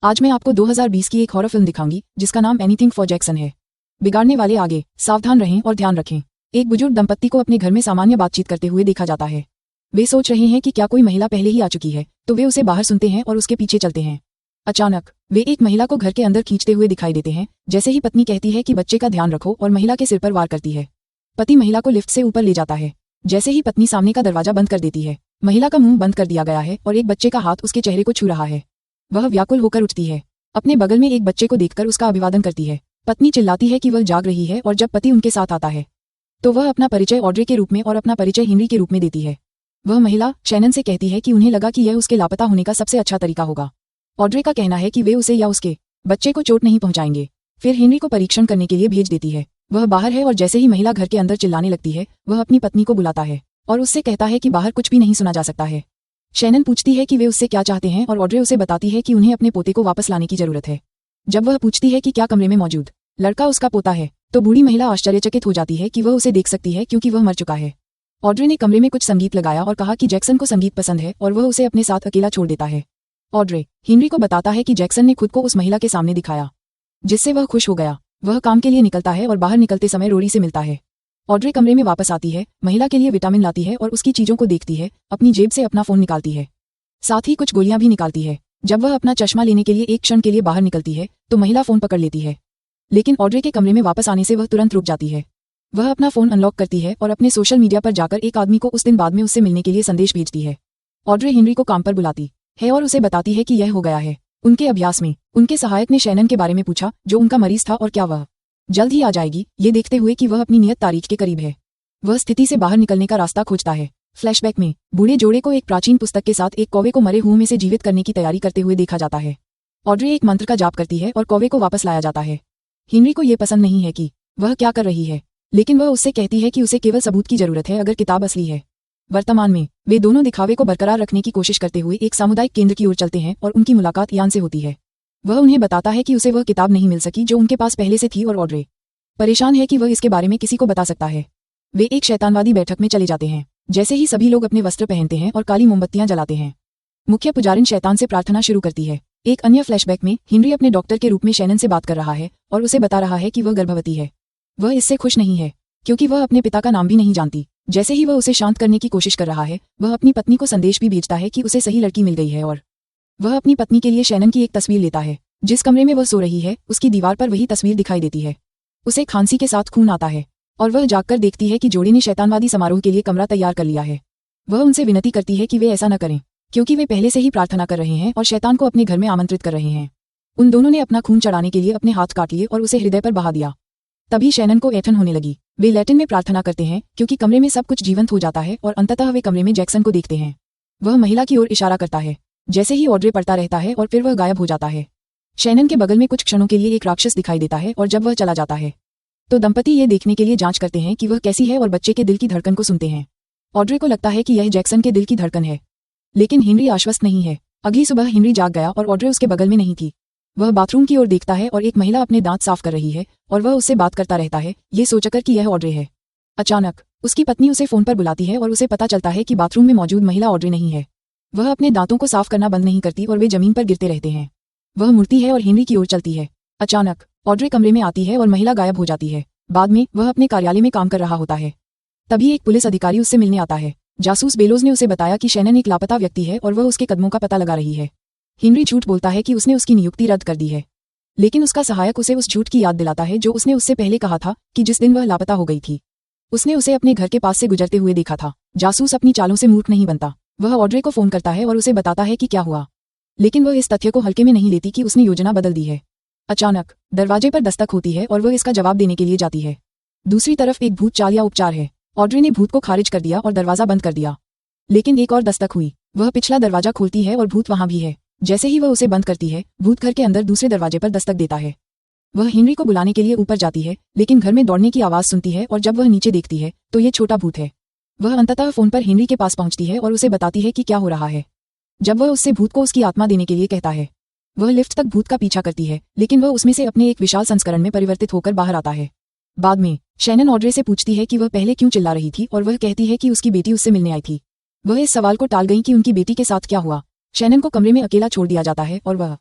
आज मैं आपको 2020 की एक हॉरर फिल्म दिखाऊंगी जिसका नाम एनीथिंग फॉर जैक्सन है। बिगाड़ने वाले आगे, सावधान रहें और ध्यान रखें। एक बुजुर्ग दंपत्ति को अपने घर में सामान्य बातचीत करते हुए देखा जाता है। वे सोच रहे हैं कि क्या कोई महिला पहले ही आ चुकी है, तो वे उसे बाहर सुनते हैं और उसके पीछे चलते हैं। अचानक वे एक महिला को घर के अंदर खींचते हुए दिखाई देते हैं। जैसे ही पत्नी कहती है कि बच्चे का ध्यान रखो और महिला के सिर पर वार करती है। पति महिला को लिफ्ट से ऊपर ले जाता है। जैसे ही पत्नी सामने का दरवाजा बंद कर देती है, महिला का मुंह बंद कर दिया गया है और एक बच्चे का हाथ उसके चेहरे को छू रहा है। वह व्याकुल होकर उठती है। अपने बगल में एक बच्चे को देखकर उसका अभिवादन करती है। पत्नी चिल्लाती है कि वह जाग रही है और जब पति उनके साथ आता है तो वह अपना परिचय ऑड्रे के रूप में और अपना परिचय हेनरी के रूप में देती है। वह महिला शैनन से कहती है कि उन्हें लगा कि यह उसके लापता होने का सबसे अच्छा तरीका होगा। ऑड्रे का कहना है कि वे उसे या उसके बच्चे को चोट नहीं पहुंचाएंगे। फिर हेनरी को परीक्षण करने के लिए भेज देती है। वह बाहर है और जैसे ही महिला घर के अंदर चिल्लाने लगती है, वह अपनी पत्नी को बुलाता है और उससे कहता है कि बाहर कुछ भी नहीं सुना जा सकता है। शैनन पूछती है कि वे उससे क्या चाहते हैं और ऑड्रे उसे बताती है कि उन्हें अपने पोते को वापस लाने की जरूरत है। जब वह पूछती है कि क्या कमरे में मौजूद लड़का उसका पोता है, तो बूढ़ी महिला आश्चर्यचकित हो जाती है कि वह उसे देख सकती है क्योंकि वह मर चुका है। ऑड्रे ने कमरे में कुछ संगीत लगाया और कहा कि जैक्सन को संगीत पसंद है और वह उसे अपने साथ अकेला छोड़ देता है। ऑड्रे हेनरी को बताता है कि जैक्सन ने खुद को उस महिला के सामने दिखाया, जिससे वह खुश हो गया। वह काम के लिए निकलता है और बाहर निकलते समय रोरी से मिलता है। ऑड्रे कमरे में वापस आती है, महिला के लिए विटामिन लाती है और उसकी चीजों को देखती है। अपनी जेब से अपना फोन निकालती है, साथ ही कुछ गोलियां भी निकालती है। जब वह अपना चश्मा लेने के लिए एक क्षण के लिए बाहर निकलती है तो महिला फोन पकड़ लेती है, लेकिन ऑड्रे के कमरे में वापस आने से वह तुरंत रुक जाती है। वह अपना फोन अनलॉक करती है और अपने सोशल मीडिया पर जाकर एक आदमी को उस दिन बाद में उससे मिलने के लिए संदेश भेजती है। ऑड्रे हेनरी को काम पर बुलाती है और उसे बताती है कि यह हो गया है। उनके अभ्यास में उनके सहायक ने शैनन के बारे में पूछा, जो उनका मरीज था, और क्या वह जल्द ही आ जाएगी, ये देखते हुए कि वह अपनी नियत तारीख के करीब है। वह स्थिति से बाहर निकलने का रास्ता खोजता है। फ्लैशबैक में बूढ़े जोड़े को एक प्राचीन पुस्तक के साथ एक कौवे को मरे हुए में से जीवित करने की तैयारी करते हुए देखा जाता है। ऑड्रे एक मंत्र का जाप करती है और कौवे को वापस लाया जाता है। हेनरी को यह पसंद नहीं है कि वह क्या कर रही है, लेकिन वह उससे कहती है कि उसे केवल सबूत की जरूरत है अगर किताब असली है। वर्तमान में वे दोनों दिखावे को बरकरार रखने की कोशिश करते हुए एक सामुदायिक केंद्र की ओर चलते हैं और उनकी मुलाकात यान से होती है। वह उन्हें बताता है कि उसे वह किताब नहीं मिल सकी जो उनके पास पहले से थी और ऑड्रे परेशान है कि वह इसके बारे में किसी को बता सकता है। वे एक शैतानवादी बैठक में चले जाते हैं। जैसे ही सभी लोग अपने वस्त्र पहनते हैं और काली मोमबत्तियां जलाते हैं, मुख्य पुजारिन शैतान से प्रार्थना शुरू करती है। एक अन्य फ्लैशबैक में हेनरी अपने डॉक्टर के रूप में शैनन से बात कर रहा है और उसे बता रहा है कि वह गर्भवती है। वह इससे खुश नहीं है क्योंकि वह अपने पिता का नाम भी नहीं जानती। जैसे ही वह उसे शांत करने की कोशिश कर रहा है, वह अपनी पत्नी को संदेश भी भेजता है कि उसे सही लड़की मिल गई है और वह अपनी पत्नी के लिए शैनन की एक तस्वीर लेता है। जिस कमरे में वह सो रही है उसकी दीवार पर वही तस्वीर दिखाई देती है। उसे खांसी के साथ खून आता है और वह जागकर देखती है कि जोड़े ने शैतानवादी समारोह के लिए कमरा तैयार कर लिया है। वह उनसे विनती करती है कि वे ऐसा न करें क्योंकि वे पहले से ही प्रार्थना कर रहे हैं और शैतान को अपने घर में आमंत्रित कर रहे हैं। उन दोनों ने अपना खून चढ़ाने के लिए अपने हाथ काट लिए और उसे हृदय पर बहा दिया। तभी शैनन को ऐंठन होने लगी। वे लैटिन में प्रार्थना करते हैं क्योंकि कमरे में सब कुछ जीवंत हो जाता है और अंततः वे कमरे में जैक्सन को देखते हैं। वह महिला की ओर इशारा करता है। जैसे ही ऑड्रे पढ़ता रहता है और फिर वह गायब हो जाता है। शैनन के बगल में कुछ क्षणों के लिए एक राक्षस दिखाई देता है और जब वह चला जाता है तो दंपति ये देखने के लिए जांच करते हैं कि वह कैसी है और बच्चे के दिल की धड़कन को सुनते हैं। ऑड्रे को लगता है कि यह जैक्सन के दिल की धड़कन है, लेकिन हेनरी आश्वस्त नहीं है। अगली सुबह हेनरी जाग गया और ऑड्रे उसके बगल में नहीं थी। वह बाथरूम की ओर देखता है और एक महिला अपने दांत साफ कर रही है और वह उससे बात करता रहता है, ये सोचकर कि यह ऑड्रे है। अचानक उसकी पत्नी उसे फोन पर बुलाती है और उसे पता चलता है कि बाथरूम में मौजूद महिला ऑड्रे नहीं है। वह अपने दांतों को साफ करना बंद नहीं करती और वे जमीन पर गिरते रहते हैं। वह मुड़ती है और हेनरी की ओर चलती है। अचानक ऑड्रे कमरे में आती है और महिला गायब हो जाती है। बाद में वह अपने कार्यालय में काम कर रहा होता है। तभी एक पुलिस अधिकारी उससे मिलने आता है। जासूस बेलोज ने उसे बताया कि शैनन एक लापता व्यक्ति है और वह उसके कदमों का पता लगा रही है। हेनरी झूठ बोलता है कि उसने उसकी नियुक्ति रद्द कर दी है, लेकिन उसका सहायक उसे उस झूठ की याद दिलाता है जो उसने उससे पहले कहा था कि जिस दिन वह लापता हो गई थी उसने उसे अपने घर के पास से गुजरते हुए देखा था। जासूस अपनी चालों से मूर्ख नहीं बनता। वह ऑड्रे को फोन करता है और उसे बताता है कि क्या हुआ, लेकिन वह इस तथ्य को हल्के में नहीं लेती कि उसने योजना बदल दी है। अचानक दरवाजे पर दस्तक होती है और वह इसका जवाब देने के लिए जाती है। दूसरी तरफ एक भूत चाल या उपचार है। ऑड्रे ने भूत को खारिज कर दिया और दरवाजा बंद कर दिया, लेकिन एक और दस्तक हुई। वह पिछला दरवाजा खोलती है और भूत वहां भी है। जैसे ही वह उसे बंद करती है, भूत घर के अंदर दूसरे दरवाजे पर दस्तक देता है। वह हेनरी को बुलाने के लिए ऊपर जाती है, लेकिन घर में दौड़ने की आवाज सुनती है और जब वह नीचे देखती है तो ये छोटा भूत है। वह अंततः फोन पर हेनरी के पास पहुंचती है और उसे बताती है कि क्या हो रहा है। जब वह उससे भूत को उसकी आत्मा देने के लिए कहता है, वह लिफ्ट तक भूत का पीछा करती है, लेकिन वह उसमें से अपने एक विशाल संस्करण में परिवर्तित होकर बाहर आता है। बाद में शैनन ऑड्रे से पूछती है कि वह पहले क्यों चिल्ला रही थी और वह कहती है कि उसकी बेटी उससे मिलने आई थी। वह इस सवाल को टाल गई कि उनकी बेटी के साथ क्या हुआ। शैनन को कमरे में अकेला छोड़ दिया जाता है और वह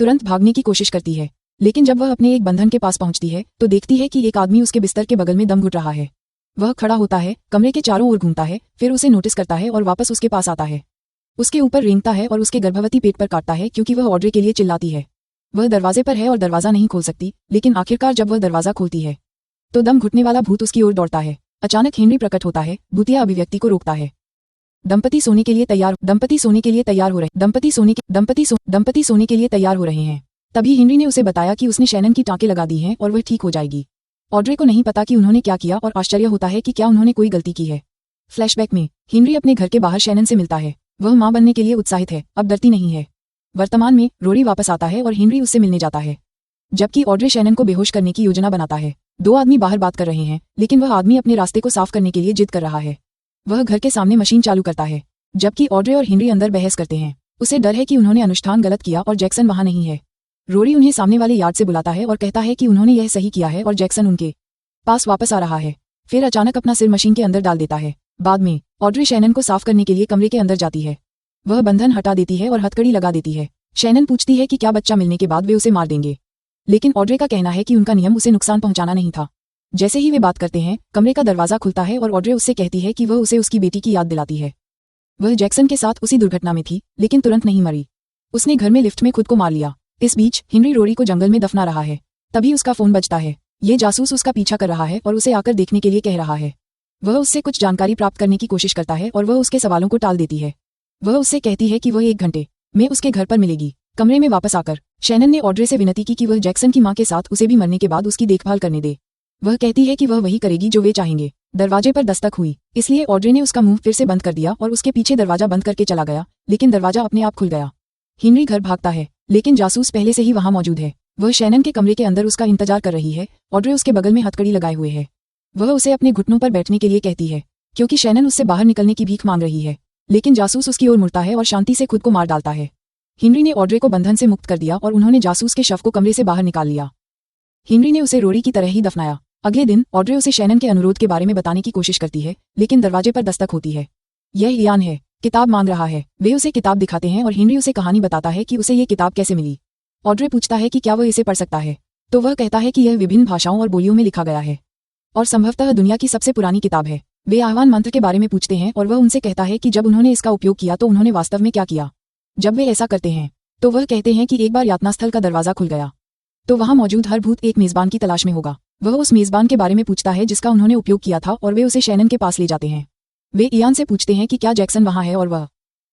तुरंत भागने की कोशिश करती है, लेकिन जब वह अपने एक बंधन के पास पहुंचती है तो देखती है कि एक आदमी उसके बिस्तर के बगल में दम घुट रहा है। वह खड़ा होता है, कमरे के चारों ओर घूमता है, फिर उसे नोटिस करता है और वापस उसके पास आता है। उसके ऊपर रेंगता है और उसके गर्भवती पेट पर काटता है क्योंकि वह ऑड्रे के लिए चिल्लाती है। वह दरवाजे पर है और दरवाजा नहीं खोल सकती, लेकिन आखिरकार जब वह दरवाजा खोलती है तो दम घुटने वाला भूत उसकी ओर दौड़ता है। अचानक हेनरी प्रकट होता है, भूतिया अभिव्यक्ति को रोकता है। दंपति सोने के लिए तैयार हो रहे हैं। तभी हेनरी ने उसे बताया कि उसने शैनन की टाँकें लगा दी हैं और वह ठीक हो जाएगी। ऑड्रे को नहीं पता कि उन्होंने क्या किया और आश्चर्य होता है कि क्या उन्होंने कोई गलती की है। फ्लैशबैक में हेनरी अपने घर के बाहर शैनन से मिलता है। वह मां बनने के लिए उत्साहित है, अब डरती नहीं है। वर्तमान में रोरी वापस आता है और हेनरी उससे मिलने जाता है, जबकि ऑड्रे शैनन को बेहोश करने की योजना बनाता है। दो आदमी बाहर बात कर रहे हैं, लेकिन वह आदमी अपने रास्ते को साफ करने के लिए जिद कर रहा है। वह घर के सामने मशीन चालू करता है, जबकि ऑड्रे और हेनरी अंदर बहस करते हैं। उसे डर है कि उन्होंने अनुष्ठान गलत किया और जैक्सन वहां नहीं है। रोरी उन्हें सामने वाले यार्ड से बुलाता है और कहता है कि उन्होंने यह सही किया है और जैक्सन उनके पास वापस आ रहा है। फिर अचानक अपना सिर मशीन के अंदर डाल देता है। बाद में ऑड्रे शैनन को साफ करने के लिए कमरे के अंदर जाती है। वह बंधन हटा देती है और हथकड़ी लगा देती है। शैनन पूछती है कि क्या बच्चा मिलने के बाद वे उसे मार देंगे, लेकिन ऑड्रे का कहना है कि उनका नियम उसे नुकसान पहुंचाना नहीं था। जैसे ही वे बात करते हैं, कमरे का दरवाजा खुलता है और ऑड्रे उससे कहती है कि वह उसे उसकी बेटी की याद दिलाती है। वह जैक्सन के साथ उसी दुर्घटना में थी, लेकिन तुरंत नहीं मरी। उसने घर में लिफ्ट में खुद को मार लिया। इस बीच हेनरी रोरी को जंगल में दफना रहा है। तभी उसका फोन बजता है। ये जासूस उसका पीछा कर रहा है और उसे आकर देखने के लिए कह रहा है। वह उससे कुछ जानकारी प्राप्त करने की कोशिश करता है और वह उसके सवालों को टाल देती है। वह उससे कहती है कि वह 1 घंटे में उसके घर पर मिलेगी। कमरे में वापस आकर शैनन ने ऑड्रे से विनती की कि वह जैक्सन की मां के साथ उसे भी मरने के बाद उसकी देखभाल करने दे। वह कहती है कि वह वही करेगी जो वे चाहेंगे। दरवाजे पर दस्तक हुई, इसलिए ऑड्रे ने उसका मुंह फिर से बंद कर दिया और उसके पीछे दरवाजा बंद करके चला गया, लेकिन दरवाजा अपने आप खुल गया। हेनरी घर भागता है, लेकिन जासूस पहले से ही वहां मौजूद है। वह शैनन के कमरे के अंदर उसका इंतजार कर रही है। ऑड्रे उसके बगल में हथकड़ी लगाए हुए है। वह उसे अपने घुटनों पर बैठने के लिए कहती है, क्योंकि शैनन उससे बाहर निकलने की भीख मांग रही है, लेकिन जासूस उसकी ओर मुड़ता है और शांति से खुद को मार डालता है। हेनरी ने ऑड्रे को बंधन से मुक्त कर दिया और उन्होंने जासूस के शव को कमरे से बाहर निकाल लिया। हेनरी ने उसे रोरी की तरह ही दफनाया। अगले दिन ऑड्रे उसे शैनन के अनुरोध के बारे में बताने की कोशिश करती है, लेकिन दरवाजे पर दस्तक होती है। यह इयान है, किताब मांग रहा है। वे उसे किताब दिखाते हैं और हेनरी उसे कहानी बताता है कि उसे ये किताब कैसे मिली। ऑड्रे पूछता है कि क्या वह इसे पढ़ सकता है, तो वह कहता है कि यह विभिन्न भाषाओं और बोलियों में लिखा गया है और संभवतः दुनिया की सबसे पुरानी किताब है। वे आह्वान मंत्र के बारे में पूछते हैं और वह उनसे कहता है कि जब उन्होंने इसका उपयोग किया तो उन्होंने वास्तव में क्या किया। जब वे ऐसा करते हैं तो वह कहते हैं कि एक बार यातना स्थल का दरवाजा खुल गया तो वहां मौजूद हर भूत एक मेजबान की तलाश में होगा। वह उस मेजबान के बारे में पूछता है जिसका उन्होंने उपयोग किया था और वे उसे शैनन के पास ले जाते हैं। वे इयान से पूछते हैं कि क्या जैक्सन वहां है और वह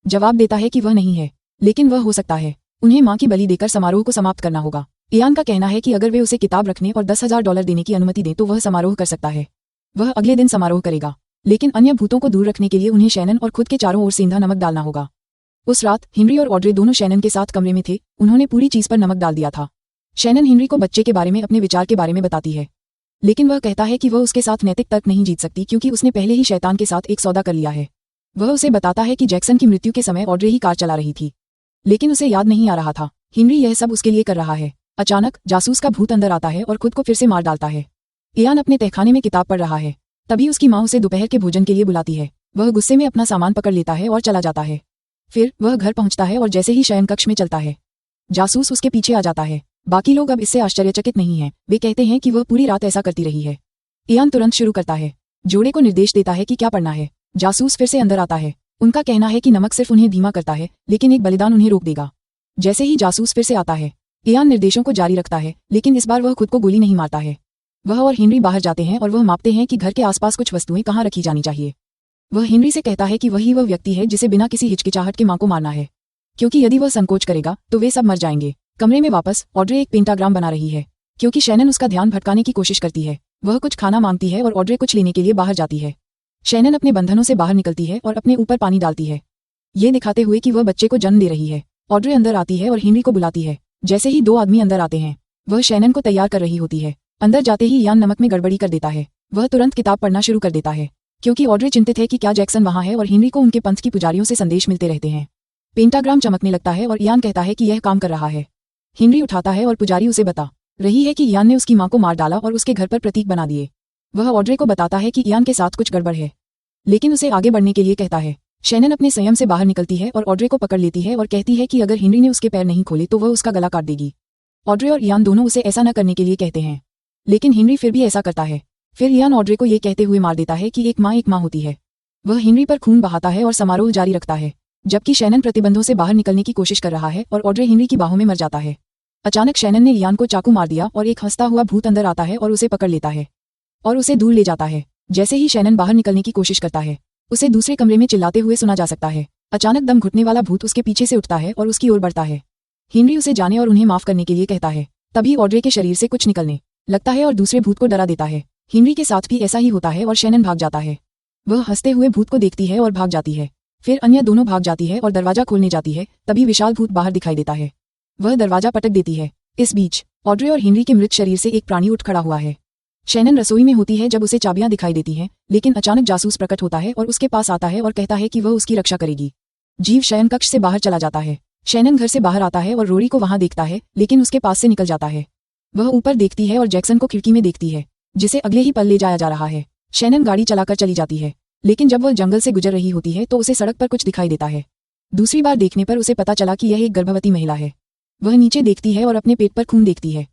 जवाब देता है कि वह नहीं है, लेकिन वह हो सकता है। उन्हें मां की बलि देकर समारोह को समाप्त करना होगा। इयान का कहना है कि अगर वे उसे किताब रखने और $10,000 देने की अनुमति दें तो वह समारोह कर सकता है। वह अगले दिन समारोह करेगा, लेकिन अन्य भूतों को दूर रखने के लिए उन्हें शैनन और खुद के चारों ओर सेंधा नमक डालना होगा। उस रात हेनरी और ऑड्रे दोनों शैनन के साथ कमरे में थे। उन्होंने पूरी चीज पर नमक डाल दिया था। शैनन हेनरी को बच्चे के बारे में अपने विचार के बारे में बताती है, लेकिन वह कहता है कि वह उसके साथ नैतिक तर्क नहीं जीत सकती क्योंकि उसने पहले ही शैतान के साथ एक सौदा कर लिया है। वह उसे बताता है कि जैक्सन की मृत्यु के समय ऑड्रे ही कार चला रही थी, लेकिन उसे याद नहीं आ रहा था। हेनरी यह सब उसके लिए कर रहा है। अचानक जासूस का भूत अंदर आता है और खुद को फिर से मार डालता है। इयान अपने तहखाने में किताब पढ़ रहा है। तभी उसकी माँ उसे दोपहर के भोजन के लिए बुलाती है। वह गुस्से में अपना सामान पकड़ लेता है और चला जाता है। फिर वह घर पहुंचता है और जैसे ही शयन कक्ष में चलता है, जासूस उसके पीछे आ जाता है। बाकी लोग अब इससे आश्चर्यचकित नहीं हैं। वे कहते हैं कि वह पूरी रात ऐसा करती रही है। इयान तुरंत शुरू करता है, जोड़े को निर्देश देता है कि क्या पढ़ना है। जासूस फिर से अंदर आता है। उनका कहना है कि नमक सिर्फ उन्हें धीमा करता है, लेकिन एक बलिदान उन्हें रोक देगा। जैसे ही जासूस फिर से आता है, इयान निर्देशों को जारी रखता है, लेकिन इस बार वह खुद को गोली नहीं मारता है। वह और हेनरी बाहर जाते हैं और वह मापते हैं कि घर के आसपास कुछ वस्तुएं कहाँ रखी जानी चाहिए। वह हेनरी से कहता है कि वही वह व्यक्ति है जिसे बिना किसी हिचकिचाहट के मां को मारना है, क्योंकि यदि वह संकोच करेगा तो वे सब मर जाएंगे। कमरे में वापस ऑड्रे एक पेंटाग्राम बना रही है, क्योंकि शैनन उसका ध्यान भटकाने की कोशिश करती है। वह कुछ खाना मांगती है और ऑड्रे कुछ लेने के लिए बाहर जाती है। शैनन अपने बंधनों से बाहर निकलती है और अपने ऊपर पानी डालती है, ये दिखाते हुए कि वह बच्चे को जन्म दे रही है। ऑड्रे अंदर आती है और हेनरी को बुलाती है। जैसे ही 2 आदमी अंदर आते हैं, वह शैनन को तैयार कर रही होती है। अंदर जाते ही इयान नमक में गड़बड़ी कर देता है। वह तुरंत किताब पढ़ना शुरू कर देता है, क्योंकि ऑड्रे चिंतित है कि क्या जैक्सन वहां है, और हेनरी को उनके पंथ की पुजारियों से संदेश मिलते रहते हैं। पेंटाग्राम चमकने लगता है और इयान कहता है कि यह काम कर रहा है। हेनरी उठाता है और पुजारी उसे बता रही है कि इयान ने उसकी मां को मार डाला और उसके घर पर प्रतीक बना दिए। वह ऑड्रे को बताता है कि इयान के साथ कुछ गड़बड़ है, लेकिन उसे आगे बढ़ने के लिए कहता है। शैनन अपने संयम से बाहर निकलती है और ऑड्रे को पकड़ लेती है और कहती है कि अगर हेनरी ने उसके पैर नहीं खोले तो वह उसका गला काट देगी। ऑड्रे और इयान दोनों उसे ऐसा न करने के लिए कहते हैं, लेकिन हेनरी फिर भी ऐसा करता है। फिर इयान ऑड्रे को ये कहते हुए मार देता है कि एक माँ होती है। वह हेनरी पर खून बहाता है और समारोह जारी रखता है, जबकि शैनन प्रतिबंधों से बाहर निकलने की कोशिश कर रहा है और ऑड्रे हेनरी की बाहों में मर जाता है। अचानक शैनन ने इयान को चाकू मार दिया और एक हंसता हुआ भूत अंदर आता है और उसे पकड़ लेता है और उसे दूर ले जाता है। जैसे ही शैनन बाहर निकलने की कोशिश करता है, उसे दूसरे कमरे में चिल्लाते हुए सुना जा सकता है। अचानक दम घुटने वाला भूत उसके पीछे से उठता है और उसकी ओर बढ़ता है। हेनरी उसे जाने और उन्हें माफ करने के लिए कहता है। तभी ऑड्रे के शरीर से कुछ निकलने लगता है और दूसरे भूत को डरा देता है। हेनरी के साथ भी ऐसा ही होता है और शैनन भाग जाता है। वह हंसते हुए भूत को देखती है और भाग जाती है। फिर अन्य दोनों भाग जाती है और दरवाजा खोलने जाती है, तभी विशाल भूत बाहर दिखाई देता है। वह दरवाजा पटक देती है। इस बीच ऑड्रे और हेनरी के मृत शरीर से एक प्राणी उठ खड़ा हुआ है। शैनन रसोई में होती है जब उसे चाबियां दिखाई देती हैं, लेकिन अचानक जासूस प्रकट होता है और उसके पास आता है और कहता है कि वह उसकी रक्षा करेगी। जीव शयन कक्ष से बाहर चला जाता है। शैनन घर से बाहर आता है और रोरी को वहां देखता है, लेकिन उसके पास से निकल जाता है। वह ऊपर देखती है और जैक्सन को खिड़की में देखती है, जिसे अगले ही पल ले जाया जा रहा है। शैनन गाड़ी चलाकर चली जाती है, लेकिन जब वह जंगल से गुजर रही होती है तो उसे सड़क पर कुछ दिखाई देता है। दूसरी बार देखने पर उसे पता चला कि यह एक गर्भवती महिला है। वह नीचे देखती है और अपने पेट पर खून देखती है।